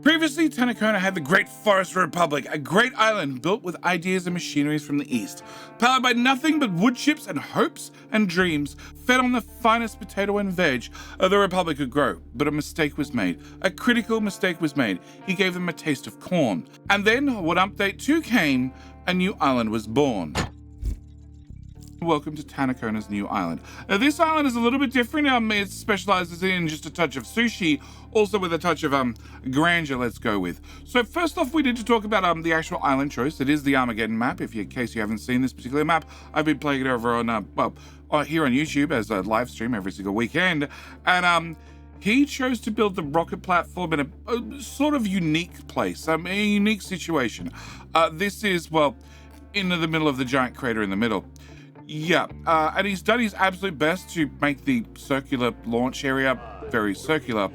Previously, Tanakona had the Great Forest Republic, a great island built with ideas and machineries from the east, powered by nothing but wood chips and hopes and dreams, fed on the finest potato and veg the Republic could grow. But a mistake was made. A critical mistake was made. He gave them a taste of corn. And then, when Update 2 came, a new island was born. Welcome to Tanakona's new island. Now, this island is a little bit different. It specializes in just a touch of sushi, also with a touch of grandeur, let's go with. So first off, we need to talk about the actual island choice. It is the Armageddon map. In case you haven't seen this particular map, I've been playing it over on, here on YouTube as a live stream every single weekend. And he chose to build the rocket platform in a sort of unique place, a unique situation. This is, well, in the middle of the giant crater in the middle. Yeah, and he's done his absolute best to make the circular launch area very circular.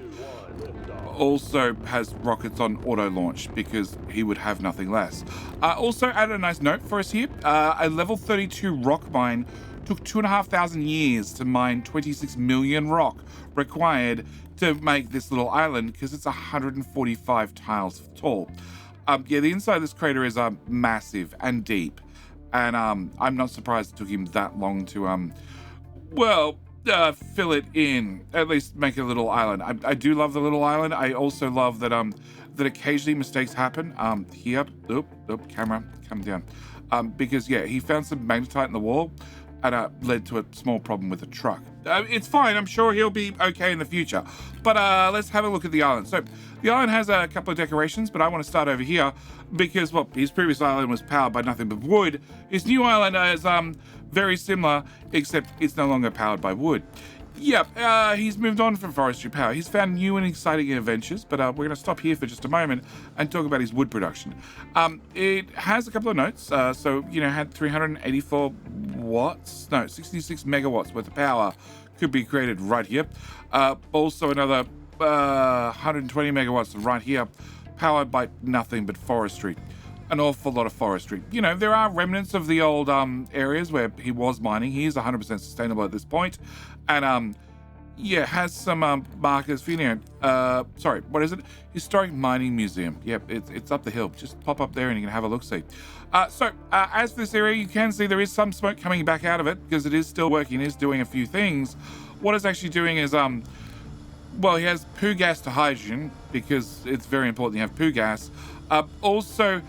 Also has rockets on auto launch because he would have nothing less. Also added a nice note for us here. A level 32 rock mine took 2,500 years to mine 26 million rock required to make this little island because it's 145 tiles tall. Yeah, the inside of this crater is massive and deep. And I'm not surprised it took him that long to, fill it in, at least make a little island. I do love the little island. I also love that that occasionally mistakes happen. Here, camera, come down. Because, yeah, he found some magnetite in the wall and led to a small problem with the truck. It's fine. I'm sure he'll be okay in the future. But let's have a look at the island. So the island has a couple of decorations, but I want to start over here because, well, his previous island was powered by nothing but wood. His new island is very similar, except it's no longer powered by wood. Yep, he's moved on from forestry power. He's found new and exciting adventures, but we're going to stop here for just a moment and talk about his wood production. It has a couple of notes. So, had 384 watts, no, 66 megawatts worth of power could be created right here. Also another 120 megawatts right here, powered by nothing but forestry. An awful lot of forestry. There are remnants of the old areas where he was mining. He is 100% sustainable at this point. And, has some markers for, what is it? Historic Mining Museum. Yep, it's up the hill. Just pop up there and you can have a look-see. As for this area, you can see there is some smoke coming back out of it because it is still working. It is doing a few things. What it's actually doing is, he has poo gas to hydrogen because it's very important you have poo gas. Also,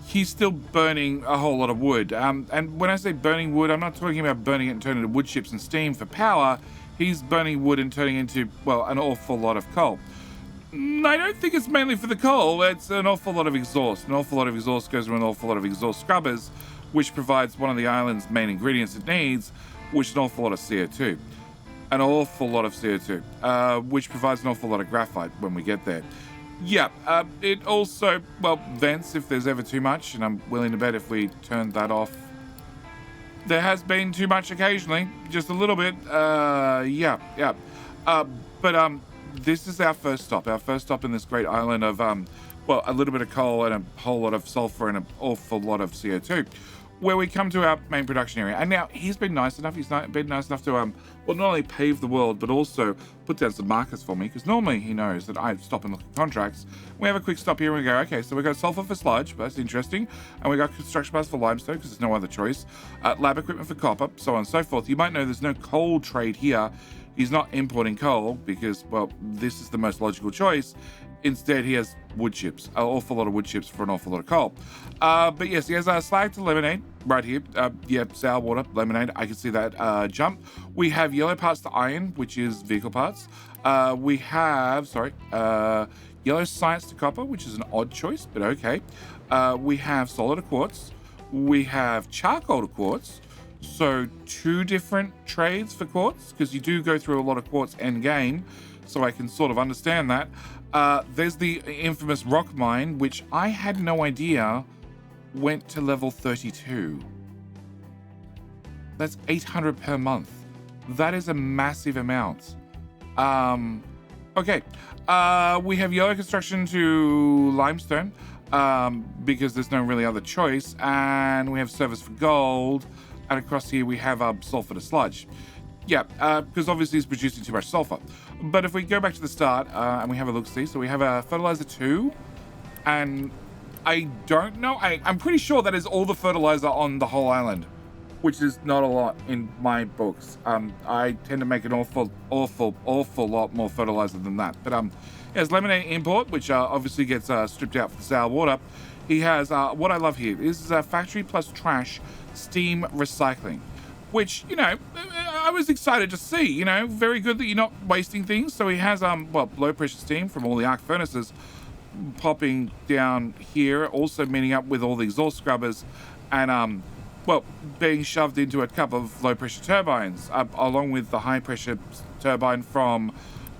he's still burning a whole lot of wood. And when I say burning wood, I'm not talking about burning it and turning it into wood chips and steam for power. He's burning wood and turning it into, an awful lot of coal. I don't think it's mainly for the coal. It's an awful lot of exhaust. An awful lot of exhaust goes with an awful lot of exhaust scrubbers, which provides one of the island's main ingredients it needs, which is an awful lot of CO2. An awful lot of CO2, which provides an awful lot of graphite when we get there. Yeah, it also, vents if there's ever too much, and I'm willing to bet if we turn that off, there has been too much occasionally, just a little bit, But this is our first stop in this great island of, a little bit of coal and a whole lot of sulfur and an awful lot of CO2, where we come to our main production area. And now he's been nice enough to, not only pave the world, but also put down some markers for me, because normally he knows that I stop and look at contracts. We have a quick stop here and we go, okay, so we got sulfur for sludge, that's interesting, and we got construction parts for limestone, because there's no other choice, lab equipment for copper, so on and so forth. You might know there's no coal trade here. He's not importing coal, because, this is the most logical choice. Instead, he has wood chips, an awful lot of wood chips for an awful lot of coal. But yes, he has slag to lemonade right here. Sour water, lemonade. I can see that jump. We have yellow parts to iron, which is vehicle parts. We have, yellow science to copper, which is an odd choice, but okay. We have solid to quartz. We have charcoal to quartz. So 2 different trades for quartz, because you do go through a lot of quartz end game. So I can sort of understand that. There's the infamous rock mine, which I had no idea went to level 32. That's 800 per month. That is a massive amount. Okay. We have yellow construction to limestone, because there's no really other choice. And we have service for gold. And across here we have sulfur to sludge. Yeah, because obviously it's producing too much sulfur. But if we go back to the start and we have a look-see, so we have a fertilizer 2, and I don't know. I'm pretty sure that is all the fertilizer on the whole island, which is not a lot in my books. I tend to make an awful lot more fertilizer than that. But he has lemonade import, which obviously gets stripped out for the sour water. He has what I love here. This is a factory plus trash steam recycling, which, you know, I was excited to see. You know, very good that you're not wasting things. So he has well, low pressure steam from all the arc furnaces popping down here, also meeting up with all the exhaust scrubbers, and well, being shoved into a couple of low pressure turbines, along with the high pressure turbine from,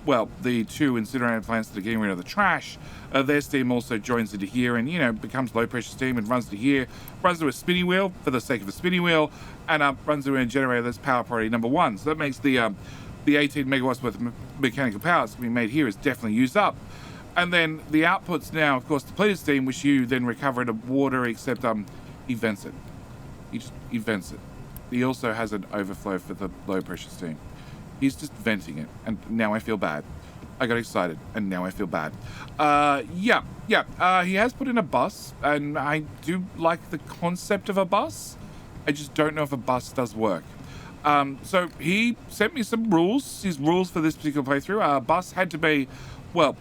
well, the 2 incinerator plants that are getting rid of the trash. Their steam also joins into here and, you know, becomes low pressure steam and runs to here, runs to a spinning wheel for the sake of a spinning wheel, and runs to a generator that's power priority number 1. So that makes the 18 megawatts worth of mechanical power that's going to be made here is definitely used up. And then the outputs now, of course, depleted steam, which you then recover into water, except he vents it. He vents it. He also has an overflow for the low pressure steam. He's just venting it, and now I feel bad. I got excited, and now I feel bad. He has put in a bus, and I do like the concept of a bus. I just don't know if a bus does work. So he sent me some rules. His rules for this particular playthrough. A bus had to be, well,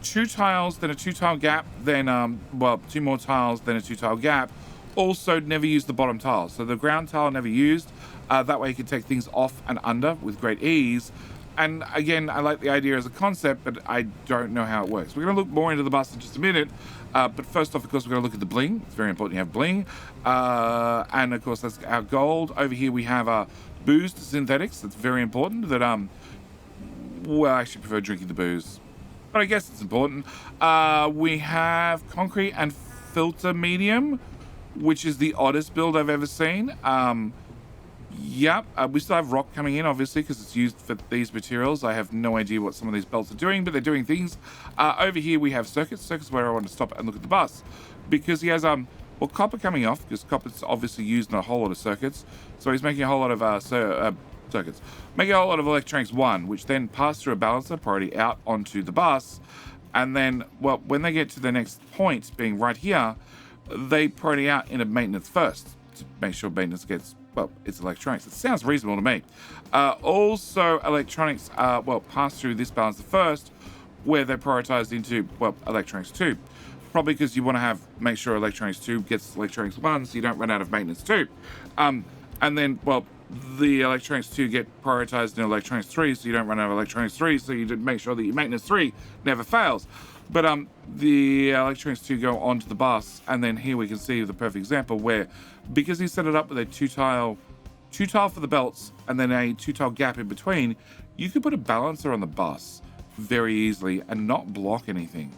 2 tiles, then a 2-tile gap, then, well, 2 more tiles, then a 2-tile gap. Also, never use the bottom tile. So the ground tile never used. That way you can take things off and under with great ease. And again, I like the idea as a concept, but I don't know how it works. We're going to look more into the bus in just a minute. But first off, of course, we're going to look at the bling. It's very important you have bling. And of course, that's our gold. Over here, we have booze to synthetics. That's very important. That, well, I actually prefer drinking the booze, but I guess it's important. We have concrete and filter medium, which is the oddest build I've ever seen. We still have rock coming in, obviously, because it's used for these materials. I have no idea what some of these belts are doing, but they're doing things. Over here we have circuits where I want to stop and look at the bus, because he has well, copper coming off, because copper's obviously used in a whole lot of circuits. So he's making a whole lot of circuits, making a whole lot of electronics 1, which then pass through a balancer priority out onto the bus, and then, well, when they get to the next point, being right here, they priority out into maintenance first to make sure maintenance gets, well, it's electronics. It sounds reasonable to me. Also, electronics, well, pass through this balancer first, where they're prioritized into, well, electronics 2. Probably because you want to make sure electronics 2 gets electronics 1, so you don't run out of maintenance 2. And then, well, the electronics 2 get prioritized in electronics 3, so you don't run out of electronics 3, so you make sure that your maintenance 3 never fails. But the electronics 2 go onto the bus, and then here we can see the perfect example where, because he set it up with a 2-tile for the belts and then a 2-tile gap in between, you could put a balancer on the bus very easily and not block anything.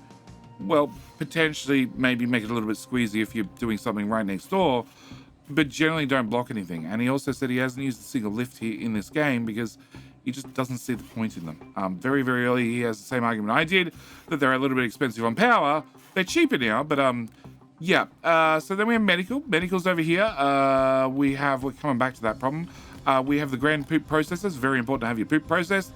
Well, potentially maybe make it a little bit squeezy if you're doing something right next door, but generally don't block anything. And he also said he hasn't used a single lift here in this game because he just doesn't see the point in them. Very, very early, he has the same argument I did, that they're a little bit expensive on power. They're cheaper now, but so then we have medical. Medical's over here. We're coming back to that problem. We have the grand poop processors. Very important to have your poop processed.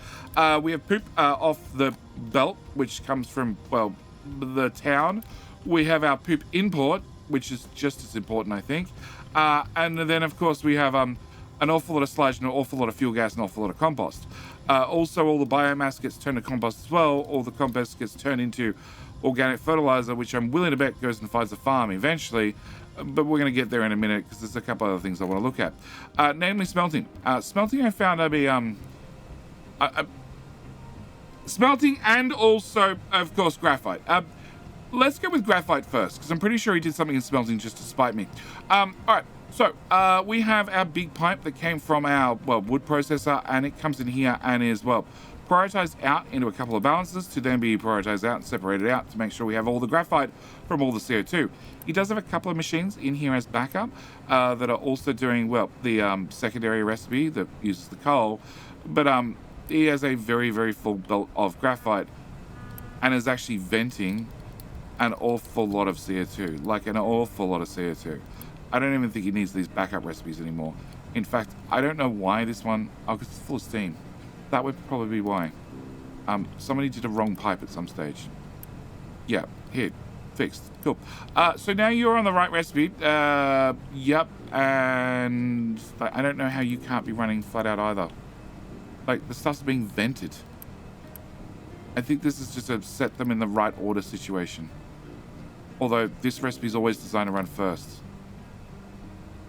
We have poop off the belt, which comes from, well, the town. We have our poop import, which is just as important, I think. And then, of course, we have an awful lot of sludge and an awful lot of fuel gas and an awful lot of compost. Also, all the biomass gets turned to compost as well. All the compost gets turned into organic fertilizer, which I'm willing to bet goes and finds a farm eventually. But we're going to get there in a minute because there's a couple other things I want to look at. Namely smelting. Smelting I found to be... smelting and also, of course, graphite. Let's go with graphite first, because I'm pretty sure he did something in smelting just to spite me. All right, so we have our big pipe that came from our, well, wood processor, and it comes in here and is, well, prioritized out into a couple of balances to then be prioritized out and separated out to make sure we have all the graphite from all the CO2. He does have a couple of machines in here as backup that are also doing, well, the secondary recipe that uses the coal, but he has a very, very full belt of graphite and is actually venting an awful lot of CO2, like an awful lot of CO2. I don't even think he needs these backup recipes anymore. In fact, I don't know why this one, oh, because it's full of steam. That would probably be why. Somebody did a wrong pipe at some stage. Yeah, here, fixed. Cool. So now you're on the right recipe. Yep, and I don't know how you can't be running flat out either. Like, the stuff's being vented. I think this is just to set them in the right order situation. Although, this recipe is always designed to run first.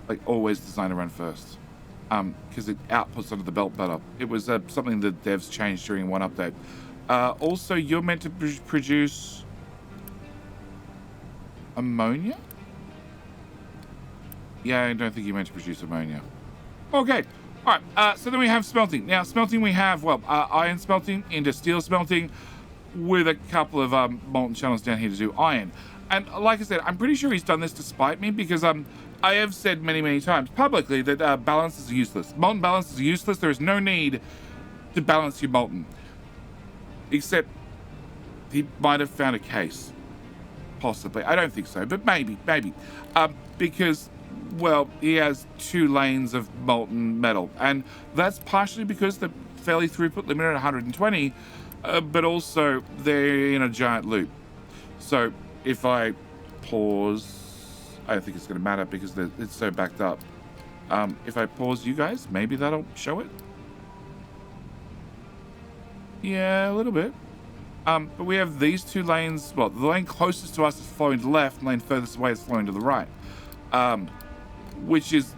Like, always designed to run first. Because it outputs under the belt better. It was something that devs changed during one update. Also, you're meant to produce ammonia? Yeah, I don't think you're meant to produce ammonia. Okay. All right. So then we have smelting. Now, smelting we have, well, iron smelting into steel smelting with a couple of molten channels down here to do iron. And like I said, I'm pretty sure he's done this to spite me because I have said many, many times publicly that balance is useless. Molten balance is useless. There is no need to balance your molten. Except he might have found a case. Possibly. I don't think so, but maybe. Because, well, he has 2 lanes of molten metal. And that's partially because the fairly throughput limited at 120, but also they're in a giant loop. So if I pause, I don't think it's going to matter because it's so backed up. If I pause you guys, maybe that'll show it. Yeah, a little bit. But we have these 2 lanes. Well, the lane closest to us is flowing to the left, and the lane furthest away is flowing to the right. Which is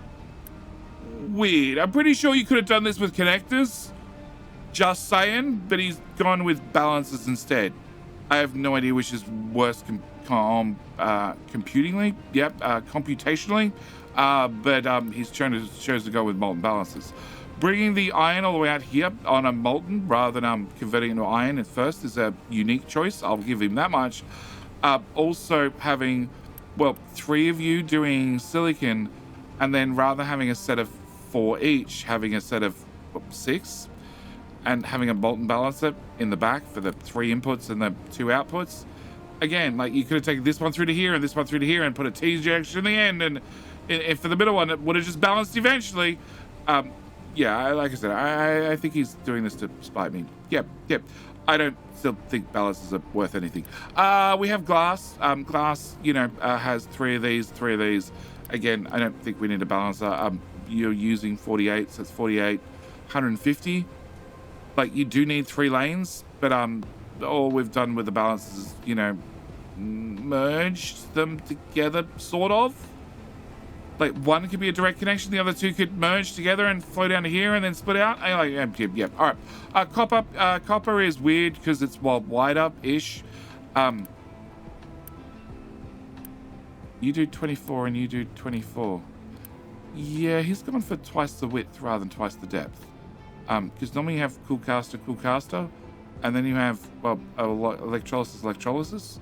weird. I'm pretty sure you could have done this with connectors. Just saying, but he's gone with balancers instead. I have no idea which is worse computingly. Yep, computationally. But he's chose to go with molten balancers. Bringing the iron all the way out here on a molten rather than converting it into iron at first is a unique choice. I'll give him that much. Also having, well, 3 of you doing silicon, and then rather having a set of 4 each, having a set of 6, and having a molten balancer in the back for the 3 inputs and the 2 outputs. Again, like, you could have taken this one through to here and this one through to here and put a T-junction in the end, and for the middle one, it would have just balanced eventually. Yeah, like I said, I think he's doing this to spite me. Yep. I don't still think balances are worth anything. We have glass. Glass, has 3 of these. Again, I don't think we need a balancer. You're using 48, so it's 48, 150. Like, you do need 3 lanes, but all we've done with the balances is, merged them together, sort of. Like, one could be a direct connection, the other 2 could merge together and flow down to here and then split out. Yep. All right. Copper is weird because it's wider-ish. You do 24 and you do 24. Yeah, he's gone for twice the width rather than twice the depth. Because normally you have cool caster, and then you have, electrolysis.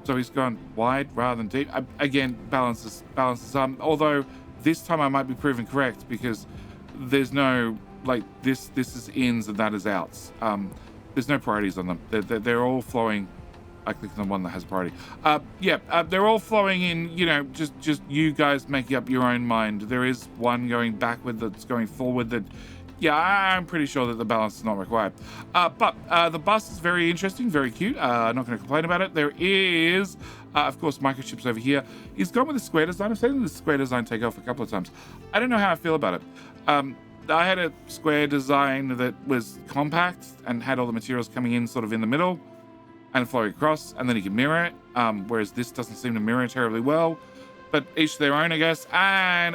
So he's gone wide rather than deep. Again, balances. Although this time I might be proven correct because there's no, like, this is ins and that is outs. There's no priorities on them. They're all flowing. I clicked on the one that has priority. They're all flowing in, just you guys making up your own mind. There is one going backward that's going forward that, yeah, I'm pretty sure that the balance is not required. But the bus is very interesting, very cute. I'm not going to complain about it. There is, of course, microchips over here. He's gone with a square design. I've seen the square design take off a couple of times. I don't know how I feel about it. I had a square design that was compact and had all the materials coming in sort of in the middle and flowing across, and then you can mirror it, whereas this doesn't seem to mirror terribly well. But each their own, I guess. And,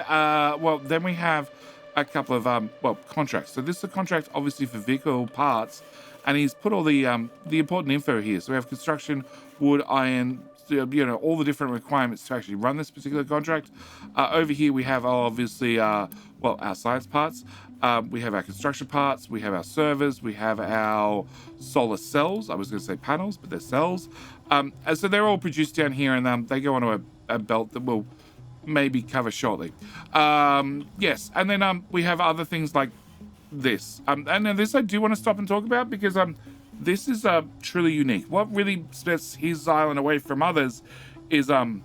then we have a couple of contracts. So this is a contract obviously for vehicle parts, and he's put all the important info here. So we have construction, wood, iron, all the different requirements to actually run this particular contract. Over here we have obviously our science parts. We have our construction parts, we have our servers, we have our solar cells. I was going to say panels, but they're cells. And so they're all produced down here, and they go onto a belt that will maybe cover shortly. Yes, and then we have other things like this. And then this I do want to stop and talk about because this is truly unique. What really sets his island away from others is one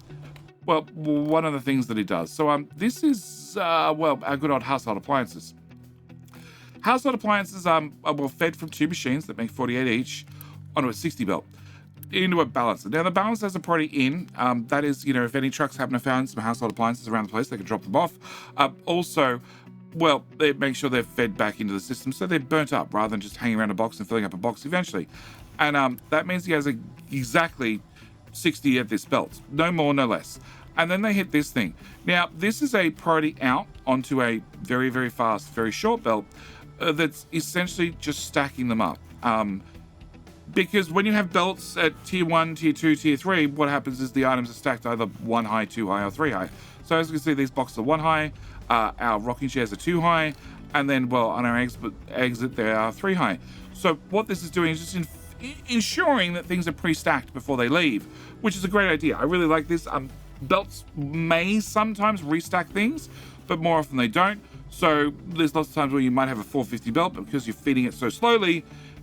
of the things that he does. So this is our good old household appliances. Household appliances are well fed from 2 machines that make 48 each onto a 60 belt into a balancer. Now the balancer has a priority in. That is, if any trucks happen to find some household appliances around the place, they can drop them off. Also, well, they make sure they're fed back into the system so they're burnt up rather than just hanging around a box and filling up a box eventually. And that means he has exactly 60 at this belt, no more, no less. And then they hit this thing. Now, this is a priority out onto a very, very fast, very short belt that's essentially just stacking them up. Because when you have belts at tier 1, tier 2, tier 3, what happens is the items are stacked either 1 high, 2 high, or 3 high. So as you can see, these boxes are 1 high, our rocking chairs are 2 high, and then, well, on our exit, they are 3 high. So what this is doing is just ensuring that things are pre-stacked before they leave, which is a great idea. I really like this. Belts may sometimes restack things, but more often they don't. So there's lots of times where you might have a 450 belt, but because you're feeding it so slowly,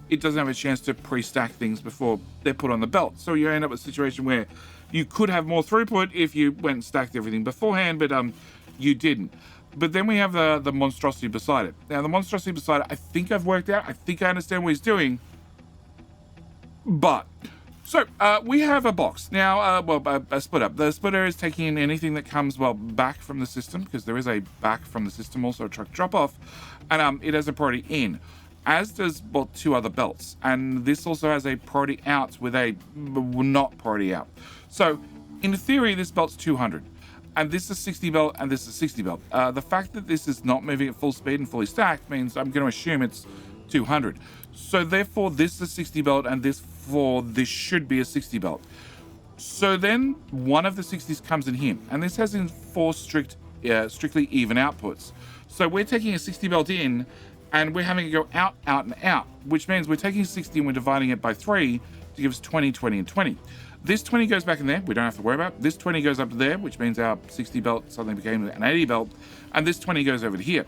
it doesn't have a chance to pre-stack things before they're put on the belt. So you end up with a situation where you could have more throughput if you went and stacked everything beforehand, but you didn't. But then we have the monstrosity beside it. Now the monstrosity beside it, I think I've worked out. I think I understand what he's doing. But so we have a box now. A split up. The splitter is taking in anything that comes back from the system, because there is a back from the system, also a truck drop off, and it has a priority in, as does 2 other belts, and this also has a priority out with a not priority out. So in theory, this belt's 200, and this is 60 belt, and this is 60 belt. The fact that this is not moving at full speed and fully stacked means I'm going to assume it's 200. So therefore, this is a 60 belt, and this should be a 60 belt. So then one of the 60s comes in here, and this has in 4 strictly even outputs. So we're taking a 60 belt in, and we're having it go out, out, and out, which means we're taking 60 and we're dividing it by 3 to give us 20, 20, and 20. This 20 goes back in there, we don't have to worry about. This 20 goes up to there, which means our 60 belt suddenly became an 80 belt, and this 20 goes over to here.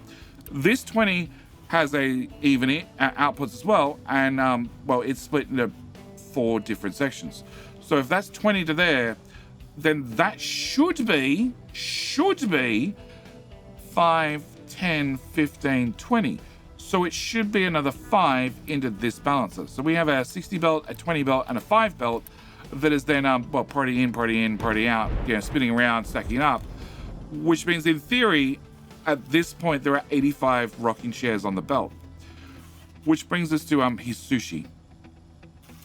This 20 has a even outputs as well, and it's split into 4 different sections. So if that's 20 to there, then that should be 5, 10, 15, 20. So it should be another 5 into this balancer. So we have a 60 belt, a 20 belt, and a 5 belt that is then priority in, priority out, spinning around, stacking up, which means in theory, at this point, there are 85 rocking chairs on the belt, which brings us to his sushi.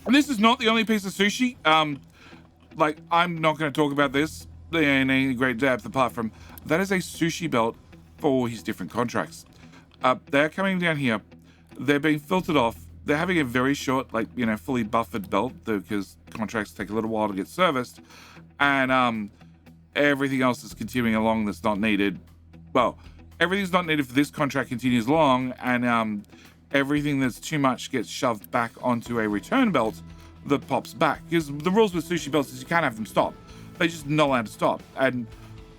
And this is not the only piece of sushi. I'm not going to talk about this in any great depth, apart from that is a sushi belt for his different contracts. They're coming down here. They're being filtered off. They're having a very short, fully buffered belt because contracts take a little while to get serviced, and everything else is continuing along that's not needed. Well, everything's not needed for this contract continues along, and everything that's too much gets shoved back onto a return belt that pops back. Because the rules with sushi belts is you can't have them stop. They're just not allowed to stop. And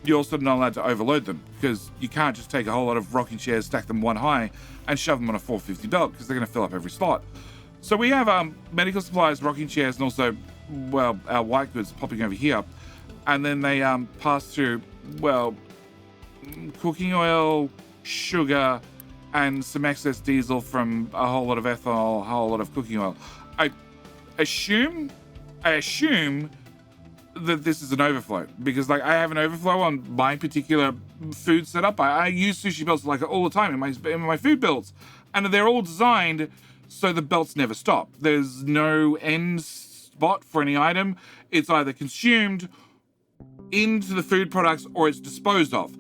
you're also not allowed to overload them, because you can't just take a whole lot of rocking chairs, stack them 1 high, and shove them on a 450 belt, because they're going to fill up every slot. So we have medical supplies, rocking chairs, and also, our white goods popping over here. And then they pass through, cooking oil, sugar, and some excess diesel from a whole lot of ethanol, a whole lot of cooking oil. I assume that this is an overflow, because I have an overflow on my particular food setup. I use sushi belts all the time in my food belts, and they're all designed so the belts never stop. There's no end spot for any item. It's either consumed into the food products or it's disposed of.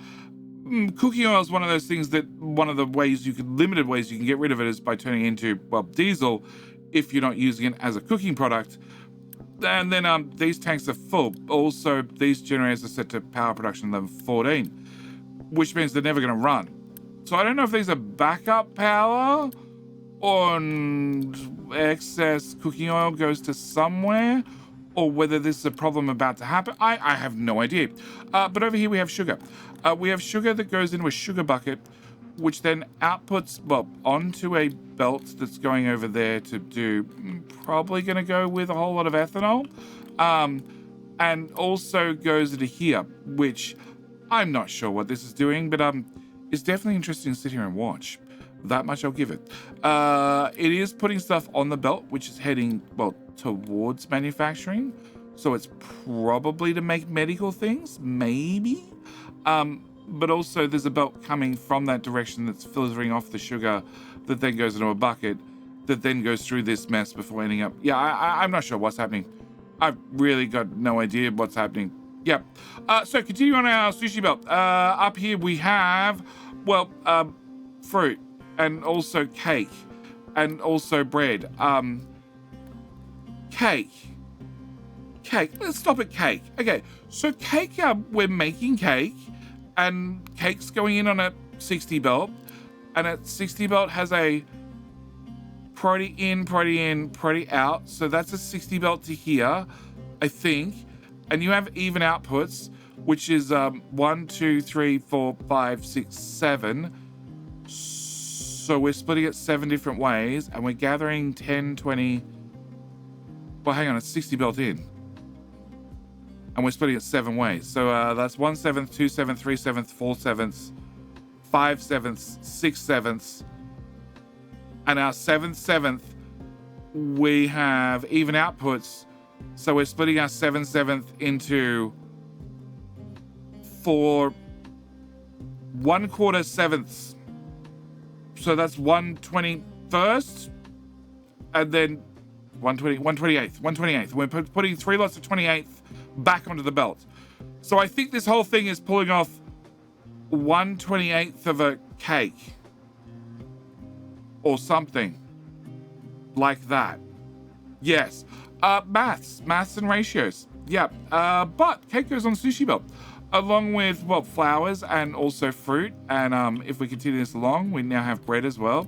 Cooking oil is one of those things that limited ways you can get rid of it is by turning it into diesel if you're not using it as a cooking product. And then these tanks are full. Also, these generators are set to power production level 14, which means they're never going to run. So I don't know if these are backup power or excess cooking oil goes to somewhere, or whether this is a problem about to happen. I have no idea. But over here we have sugar. We have sugar that goes into a sugar bucket, which then outputs, onto a belt that's going over there to do, probably going to go with a whole lot of ethanol. And also goes into here, which I'm not sure what this is doing, but it's definitely interesting to sit here and watch. That much I'll give it. It is putting stuff on the belt, which is heading, well, towards manufacturing. So it's probably to make medical things, maybe. But also there's a belt coming from that direction that's filtering off the sugar that then goes into a bucket that then goes through this mess before ending up. Yeah, I'm not sure what's happening. I've really got no idea what's happening. Yeah. So continue on our sushi belt. Up here we have, well, fruit and also cake and also bread. Cake. Let's stop at cake. Okay, so cake, we're making cake, and cake's going in on a 60 belt, and a 60 belt has a priority in, priority out. So that's a 60 belt to here, I think. And you have even outputs, which is 1, 2, 3, 4, 5, 6, 7. So we're splitting it 7 different ways, and we're gathering 10, 20. Well, hang on, it's 60 belt in. And we're splitting it 7 ways. So that's 1/7, 2/7, 3/7, 4/7, 5/7, 6/7. And our 7/7, we have even outputs. So we're splitting our 7/7 into 4 1/4 sevenths. So that's 1/21st, and then 1/28th. We're putting 3 lots of 28th back onto the belt. So I think this whole thing is pulling off 1/28th of a cake or something like that. Yes. Maths and ratios. Yeah. But cake goes on sushi belt along with, well, flowers and also fruit. And if we continue this along, we now have bread as well.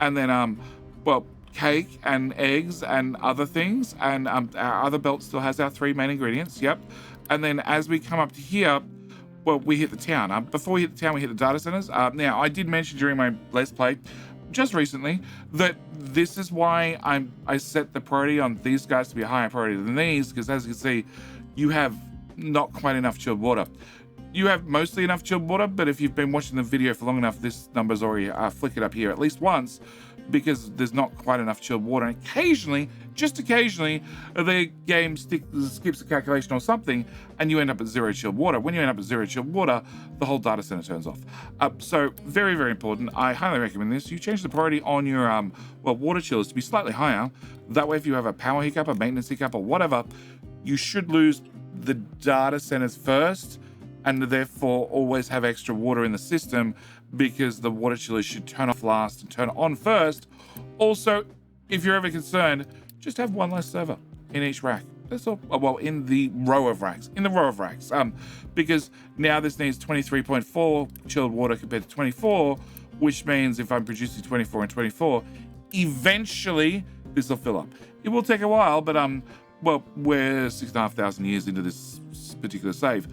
And then, well, cake and eggs and other things. And our other belt still has our 3 main ingredients. Yep. And then as we come up to here, well, we hit the town. Before we hit the town, we hit the data centers. Now, I did mention during my Let's Play just recently that this is why I set the priority on these guys to be a higher priority than these, because as you can see, you have not quite enough chilled water. You have mostly enough chilled water, but if you've been watching the video for long enough, this number's already flickered up here at least once, because there's not quite enough chilled water. And occasionally, just occasionally, the game skips a calculation or something, and you end up at 0 chilled water. When you end up at 0 chilled water, the whole data center turns off. So very, very important. I highly recommend this. You change the priority on your well, water chillers to be slightly higher. That way, if you have a power hiccup, a maintenance hiccup, or whatever, you should lose the data centers first, and therefore always have extra water in the system, because the water chillers should turn off last and turn on first. Also, if you're ever concerned, just have 1 less server in each rack. That's all. Well, in the row of racks. Because now this needs 23.4 chilled water compared to 24, which means if I'm producing 24 and 24, eventually this will fill up. It will take a while, but well, we're 6,500 years into this particular save.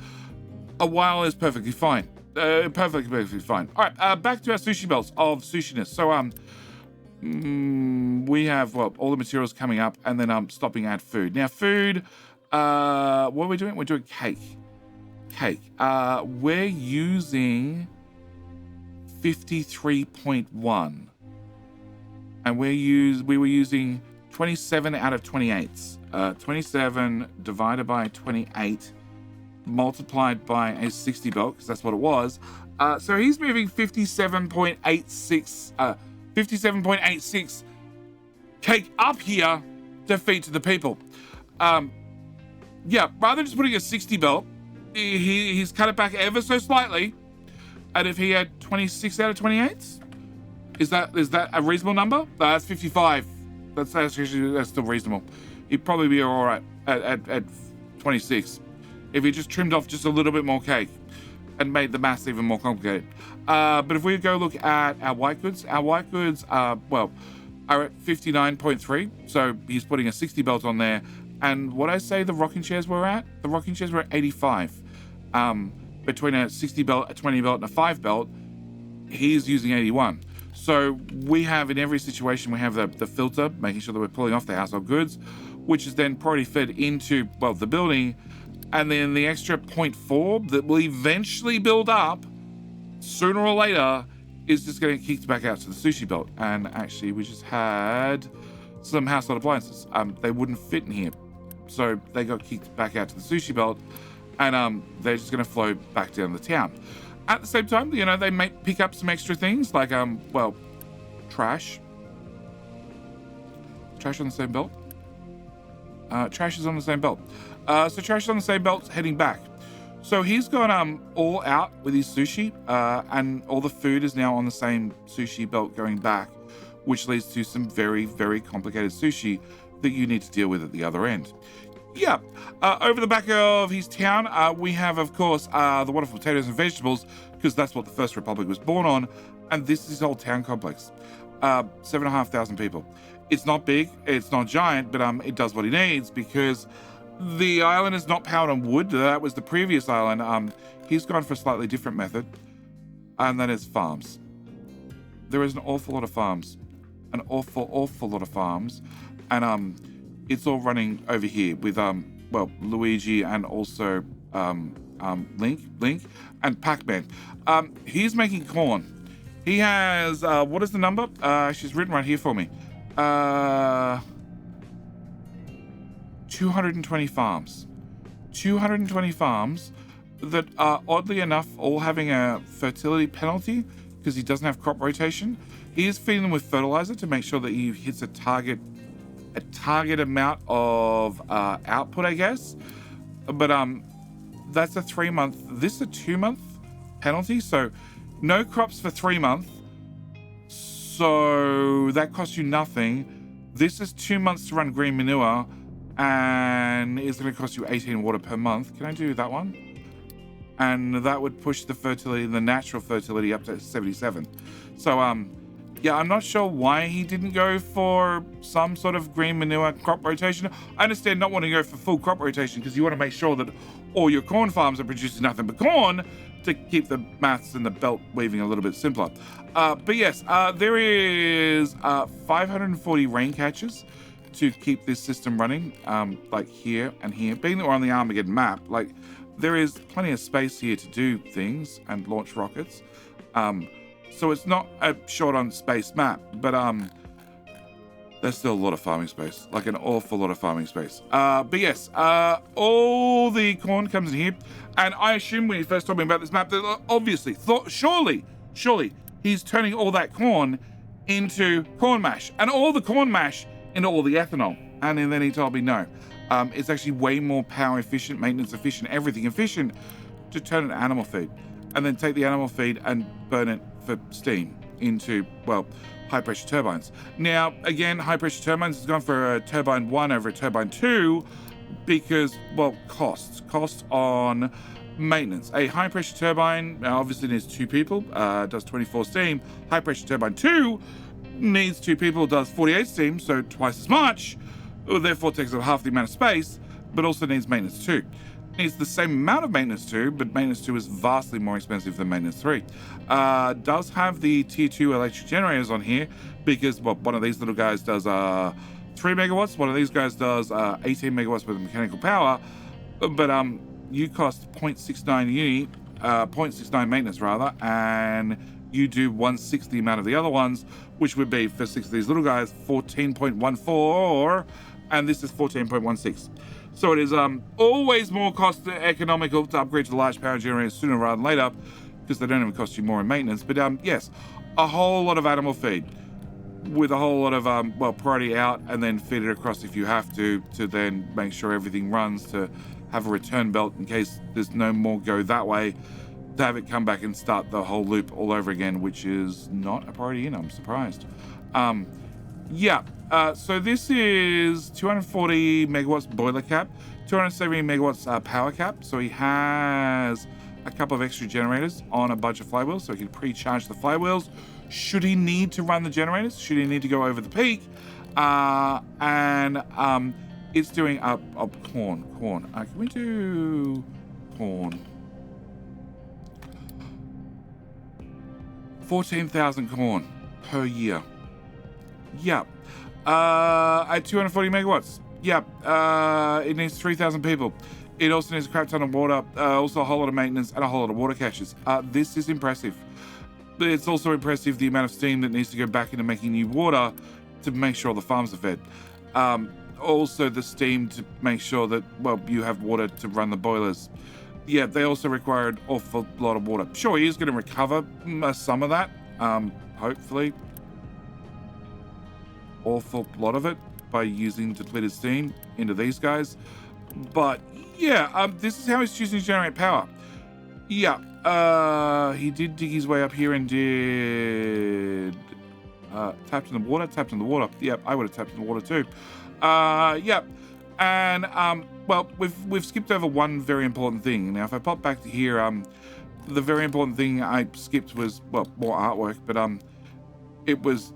A while is perfectly fine. Perfectly fine. All right, back to our sushi belts of sushiness. So we have, well, all the materials coming up, and then stopping at food. Now food, what are we doing? We're doing cake. We're using 53.1, and we were using 27 out of 28s. 27 divided by 28 multiplied by a 60 belt, because that's what it was. So he's moving 57.86 cake up here to feed to the people. Yeah, rather than just putting a 60 belt, he's cut it back ever so slightly. And if he had 26 out of 28s, is that a reasonable number? That's 55. That's still reasonable. He'd probably be all right at 26 if he just trimmed off just a little bit more cake and made the maths even more complicated. But if we go look at our white goods are at 59.3. So he's putting a 60 belt on there. And what I say the rocking chairs were at? The rocking chairs were at 85. Between a 60 belt, a 20 belt, and a 5 belt, he's using 81. So we have, in every situation, we have the filter, making sure that we're pulling off the household goods, which is then priority fed into, well, the building. And then the extra 0.4 that will eventually build up sooner or later is just going to get kicked back out to the sushi belt. And actually, we just had some household appliances. They wouldn't fit in here, so they got kicked back out to the sushi belt, and they're just going to flow back down the town. At the same time, you know, they may pick up some extra things like well, trash. Trash on the same belt. Trash is on the same belt. So trash is on the same belt, heading back. So he's gone all out with his sushi, and all the food is now on the same sushi belt going back, which leads to some very, very complicated sushi that you need to deal with at the other end. Yeah, over the back of his town, we have, of course, the wonderful potatoes and vegetables, because that's what the First Republic was born on, and this is his whole town complex. 7,500 people. It's not big, it's not giant, but it does what he needs, because the island is not powered on wood. That was the previous island. He's gone for a slightly different method, and that is farms. There is an awful lot of farms, an awful lot of farms, and it's all running over here with well, Luigi and also Link and Pac-Man. He's making corn. He has what is the number? She's written right here for me. 220 farms. 220 farms that are, oddly enough, all having a fertility penalty because he doesn't have crop rotation. He is feeding them with fertilizer to make sure that he hits a target amount of output, I guess. But that's a 3 month. This is a 2 month penalty. So no crops for 3 months. So that costs you nothing. This is 2 months to run green manure, and it's going to cost you 18 water per month. Can I do that one? And that would push the fertility, the natural fertility, up to 77. So yeah, I'm not sure why he didn't go for some sort of green manure crop rotation. I understand not wanting to go for full crop rotation because you want to make sure that all your corn farms are producing nothing but corn to keep the maths and the belt weaving a little bit simpler. But yes, there is 540 rain catchers to keep this system running, like here and here. Being that we're on the Armageddon map, like there is plenty of space here to do things and launch rockets. So it's not a short on space map, but there's still a lot of farming space, like an awful lot of farming space. But yes, all the corn comes in here, and I assume when he first told me about this map, that obviously thought surely he's turning all that corn into corn mash, and all the corn mash into all the ethanol. And then he told me no, it's actually way more power efficient, maintenance efficient, everything efficient to turn it to animal feed, and then take the animal feed and burn it for steam into, well, high pressure turbines. Now, again, high pressure turbines has gone for a turbine 1 over a turbine 2 because, well, cost on maintenance. A high pressure turbine obviously needs 2 people, does 24 steam. High pressure turbine 2 needs 2 people, does 48 steam, so twice as much, therefore takes up half the amount of space, but also needs maintenance 2. Needs the same amount of maintenance 2, but maintenance 2 is vastly more expensive than maintenance 3. Does have the tier 2 electric generators on here because, well, one of these little guys does 3 megawatts, one of these guys does 18 megawatts with mechanical power, but you cost 0.69 uni, 0.69 maintenance rather, and you do 1/6 the amount of the other ones, which would be for 6 of these little guys 14.14, and this is 14.16. So it is always more cost economical to upgrade to the large power generators sooner rather than later, because they don't even cost you more in maintenance. But yes, a whole lot of animal feed with a whole lot of well, priority out, and then feed it across if you have to then make sure everything runs, to have a return belt in case there's no more go that way, to have it come back and start the whole loop all over again, which is not a priority in. I'm surprised. Yeah, so this is 240 megawatts boiler cap, 270 megawatts power cap. So he has a couple of extra generators on a bunch of flywheels, so he can pre-charge the flywheels should he need to run the generators, should he need to go over the peak. And it's doing corn. Can we do corn? 14,000 corn per year. Yeah. At 240 megawatts. Yeah. It needs 3,000 people. It also needs a crap ton of water, also a whole lot of maintenance and a whole lot of water catches. This is impressive. But it's also impressive the amount of steam that needs to go back into making new water to make sure all the farms are fed. Also the steam to make sure that, well, you have water to run the boilers. Yeah, they also require an awful lot of water. Sure, he is going to recover some of that, hopefully. Awful lot of it by using depleted steam into these guys. But yeah, this is how he's choosing to generate power. Yeah, he did dig his way up here and did tapped in the water. Yep, I would have tapped in the water too. Yep. And well, we've skipped over one very important thing. Now if I pop back to here, the very important thing I skipped was, well, more artwork, but it was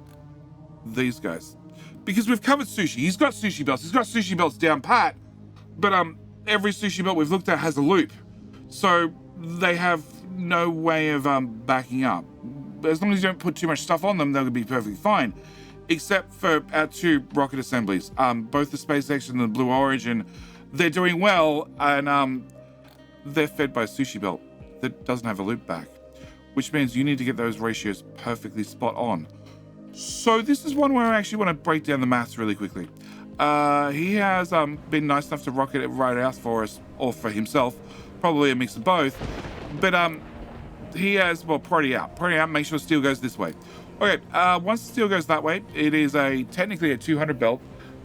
these guys. Because we've covered Sushi. He's got sushi belts. He's got sushi belts down pat. But every sushi belt we've looked at has a loop. So they have no way of backing up. As long as you don't put too much stuff on them, they'll be perfectly fine. Except for our two rocket assemblies. Both the SpaceX and the Blue Origin, they're doing well, and they're fed by a sushi belt that doesn't have a loop back. Which means you need to get those ratios perfectly spot on. So this is one where I actually want to break down the maths really quickly. He has been nice enough to rocket it right out for us, or for himself, probably a mix of both. But he has, well, priority out, make sure steel goes this way. Okay, once the steel goes that way, it is technically a 200 belt,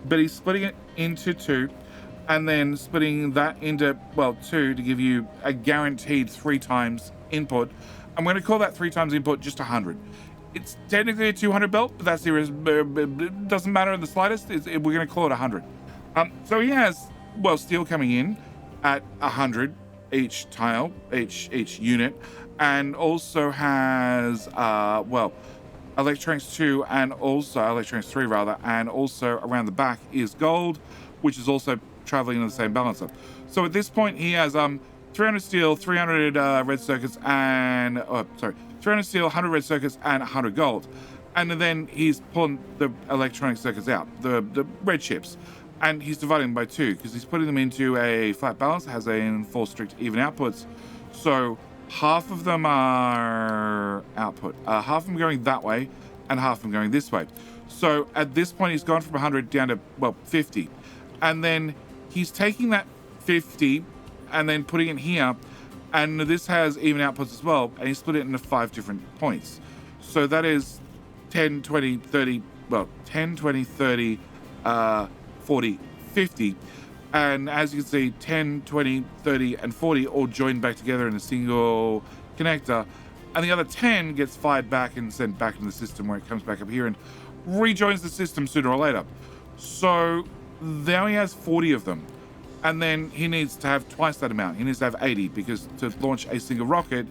but he's splitting it into two, and then splitting that into, well, two to give you a guaranteed 3 times input. I'm going to call that 3 times input just 100. It's technically a 200 belt, but that's it doesn't matter in the slightest. We're going to call it 100. So he has, well, steel coming in at 100 each tile, each unit, and also has, well, electronics 2 and also electronics 3 rather, and also around the back is gold, which is also traveling in the same balancer. So at this point he has 300 steel, 300 red circuits, and 300 steel, 100 red circuits, and 100 gold. And then he's pulling the electronic circuits out, the red chips, and he's dividing them by 2 because he's putting them into a flat balance that has a 4 strict even outputs. So half of them are output, half of them going that way, and half of them going this way. So at this point he's gone from 100 down to, well, 50, and then he's taking that 50 and then putting it here, and this has even outputs as well, and he split it into 5 different points. So that is 10, 20, 30, well, 10, 20, 30, 40, 50. And as you can see, 10, 20, 30, and 40 all joined back together in a single connector. And the other 10 gets fired back and sent back into the system, where it comes back up here and rejoins the system sooner or later. So now he has 40 of them. And then he needs to have twice that amount. He needs to have 80, because to launch a single rocket,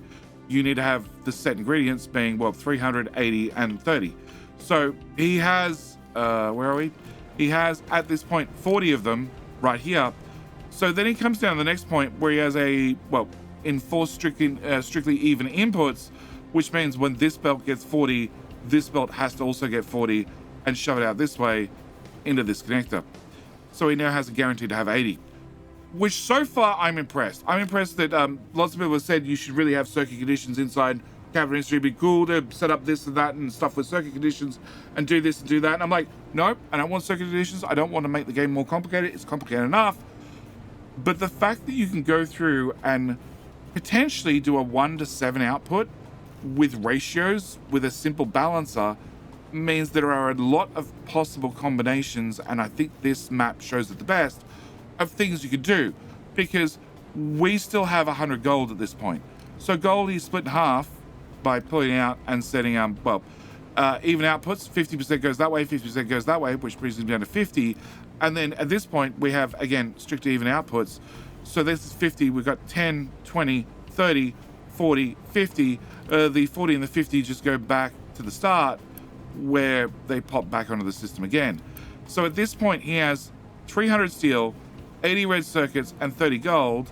you need to have the set ingredients being, well, 300, 80, and 30. So he has, where are we? He has, at this point, 40 of them right here. So then he comes down to the next point where he has a, well, in 4 strictly even inputs, which means when this belt gets 40, this belt has to also get 40 and shove it out this way into this connector. So he now has a guarantee to have 80. Which so far I'm impressed. I'm impressed that lots of people have said you should really have circuit conditions inside cabinet industry. It'd be cool to set up this and that and stuff with circuit conditions and do this and do that. And I'm like, nope, I don't want circuit conditions. I don't want to make the game more complicated. It's complicated enough. But the fact that you can go through and potentially do a 1-to-7 output with ratios with a simple balancer means there are a lot of possible combinations, and I think this map shows it the best, of things you could do, because we still have 100 gold at this point. So gold is split in half by pulling out and setting even outputs. 50% goes that way, 50% goes that way, which brings them down to 50. And then at this point we have, again, strict even outputs. So this is 50. We've got 10, 20, 30, 40, 50. The 40 and the 50 just go back to the start, where they pop back onto the system again. So at this point he has 300 steel, 80 red circuits, and 30 gold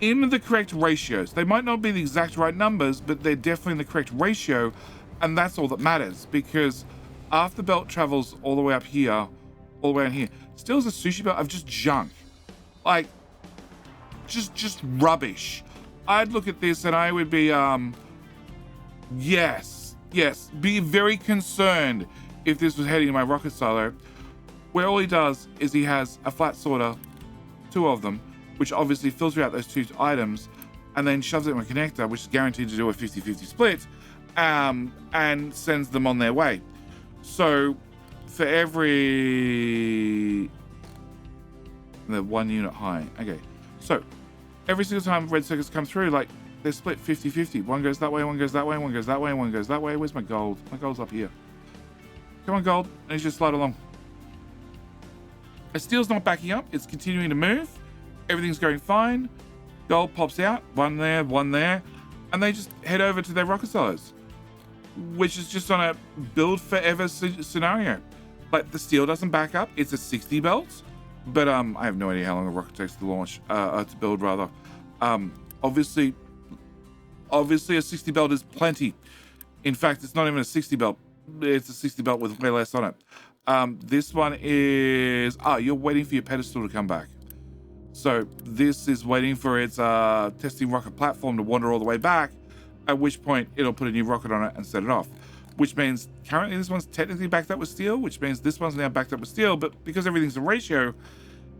in the correct ratios. They might not be the exact right numbers, but they're definitely in the correct ratio, and that's all that matters, because after the belt travels all the way up here, all the way in here, still is a sushi belt of just junk. Like, just rubbish. I'd look at this and I would be Yes, yes. Be very concerned if this was heading to my rocket silo, where all he does is he has a flat sorter, 2 of them, which obviously filter out those 2 items, and then shoves it in a connector, which is guaranteed to do a 50-50 split, and sends them on their way. So for every... the 1 unit high. Okay. So every single time red circuits come through, like, they're split 50-50. One goes that way, one goes that way, one goes that way, one goes that way. Where's my gold? My gold's up here. Come on, gold. And you just slide along. The steel's not backing up. It's continuing to move. Everything's going fine. Gold pops out. One there, and they just head over to their rocket silos, which is just on a build forever scenario. Like, the steel doesn't back up. It's a 60 belt, but I have no idea how long a rocket takes to launch, to build rather. Obviously a 60 belt is plenty. In fact, it's not even a 60 belt. It's a 60 belt with way less on it. This one is, you're waiting for your pedestal to come back. So this is waiting for its testing rocket platform to wander all the way back, at which point it'll put a new rocket on it and set it off. Which means currently this one's technically backed up with steel, which means this one's now backed up with steel, but because everything's a ratio,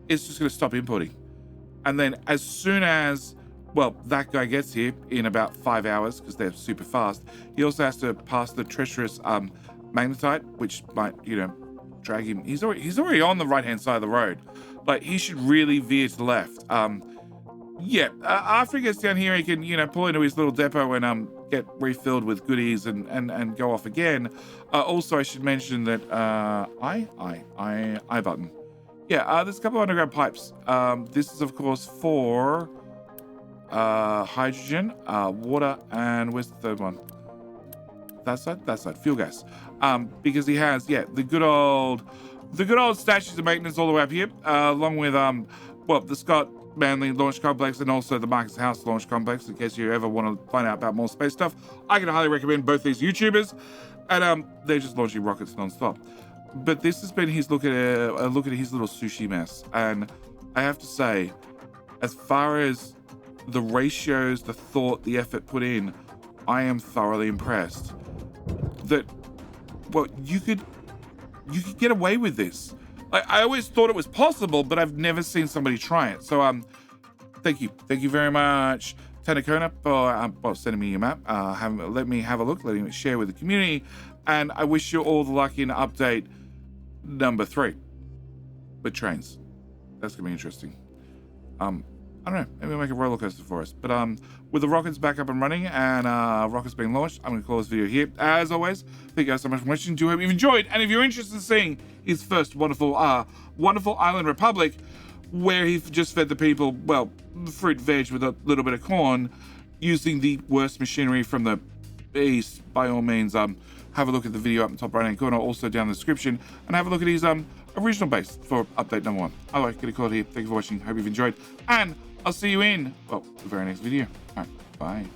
it's just going to stop inputting. And then as soon as, well, that guy gets here in about 5 hours, because they're super fast, he also has to pass the treacherous magnetite, which might, drag him. He's already on the right-hand side of the road. Like, he should really veer to the left. After he gets down here, he can, pull into his little depot and get refilled with goodies and go off again. Also, I should mention that I button. Yeah, there's a couple of underground pipes. This is, of course, for hydrogen, water, and where's the third one? That side, fuel gas. Because he has, the good old statues of maintenance all the way up here, along with the Scott Manley Launch Complex and also the Marcus House Launch Complex, in case you ever want to find out about more space stuff. I can highly recommend both these YouTubers, and they're just launching rockets non-stop. But this has been his look at his little sushi mess, and I have to say, as far as the ratios, the thought, the effort put in, I am thoroughly impressed that, well, you could get away with this. I always thought it was possible, but I've never seen somebody try it. So thank you very much, Tanakona, for sending me your map. Let me have a look, letting me share with the community, and I wish you all the luck in update number 3 with trains. That's gonna be interesting. I don't know, maybe we'll make a roller coaster for us. But with the rockets back up and running and rockets being launched, I'm going to call this video here. As always, thank you guys so much for watching. Do hope you've enjoyed. And if you're interested in seeing his first wonderful island republic, where he just fed the people, well, fruit, veg with a little bit of corn, using the worst machinery from the east, by all means, have a look at the video up in the top right-hand corner, also down in the description, and have a look at his original base for update number 1. Otherwise, get a call here. Thank you for watching. Hope you've enjoyed, and I'll see you in, well, the very next video. All right, bye.